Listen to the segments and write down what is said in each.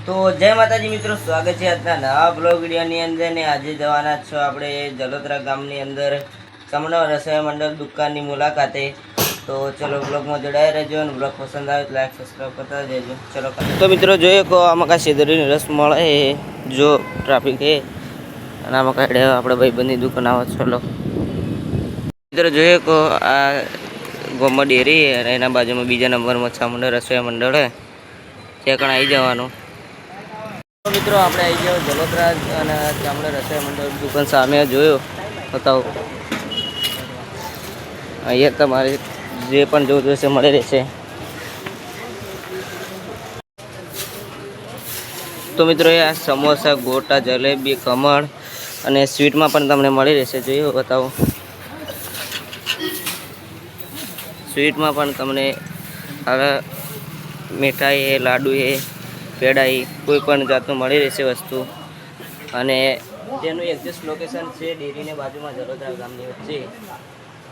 તો જય માતાજી મિત્રો, સ્વાગત છે આજના નવા બ્લોગ વિડીયોની અંદર ને આજે જવાના છો આપણે જલોત્રા ગામની અંદર સમનો રસોઈ મંડળ દુકાનની મુલાકાતે। તો ચલો બ્લોગમાં જોડાઈ રહેજો અને બ્લોગ પસંદ આવે તો લાઈક સબસ્ક્રાઈબ કરતા રહેજો। ચલો તો મિત્રો જોઈએ કો આમાં કાંઈ શેદરીની રસ મળે જો ટ્રાફિક હે અને આમાં કાંઈ આપણે ભાઈબંધની દુકાન આવે। ચલો મિત્રો જોઈએ કો આ ગોમાં ડેરી અને એના બાજુમાં બીજા નંબરમાં ચામુંડા રસોઈ મંડળ હે ત્યાં કણ આવી જવાનું। મિત્રો આપણે આવી ગયો જલોત્રા અને ચામુંડા રસોઈ મંડળ દુકાન સામે જોયો બતાવો। અહીંયા તમારે જે પણ જોતું હશે મળી રહેશે। તો મિત્રો આ સમોસા, ગોટા, જલેબી, ખમણ અને સ્વીટમાં પણ તમને મળી રહેશે। જોયું બતાવો, સ્વીટમાં પણ તમને મીઠાઈ એ લાડુ એ પેડાઈ કોઈ પણ જાતનું મળી રહેશે વસ્તુ। અને તેનું એક્ઝેક્ટ લોકેશન છે ડેરીની બાજુમાં જલોત્રા ગામની વચ્ચે।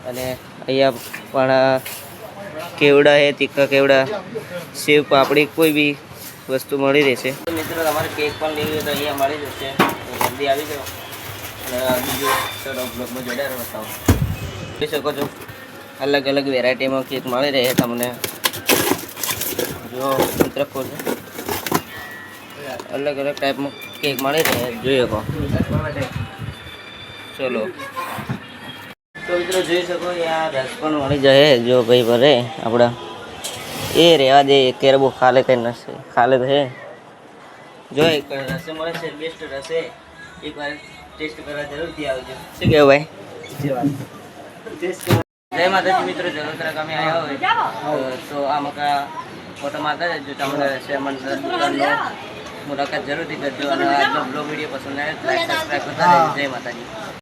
અને અહીંયા પણ કેવડા એ તીખા કેવડા, સેવ પાપડી કોઈ બી વસ્તુ મળી રહેશે। તો મિત્રો તમારે કેક પણ લેવી હોય તો અહીંયા મળી જશે, જલ્દી આવી જાઓ। અને બીજું ચલો બ્લોગમાં જોડાઈ બતાવો, જોઈ શકો છો અલગ અલગ વેરાયટીમાં કેક મળી રહે તમને। જો મિત્ર ખોલજો, અલગ અલગ ટાઈપમાં કેક મળી રહે જોઈ શકો। ચલો તો મિત્રો જોઈ શકો યાર રસ પણ મળી જાય જો ભાઈ ભરે આપણા એ રહેવા દે ક્યારે બહુ ખાલે કંઈ નથી ખાલે તો હે જો એક રસે મળે છે, બેસ્ટ રસે એકવાર ટેસ્ટ કરવા જરૂરથી આવજો। શું કહેવું ભાઈ? જય માતાજી મિત્રો, જલોત્રા ગામે આવ્યા હોય તો આ મકા ફોટો મારતા જજો ચામુંડા રસોઈ મંડળ દુકાનનો મુલાકાત જરૂરથી કરજો। અને આજનો બ્લોગ વિડીયો પસંદ આવે તો લાઈક સબસ્ક્રાઈબ કરતા રહેજો। જય માતાજી।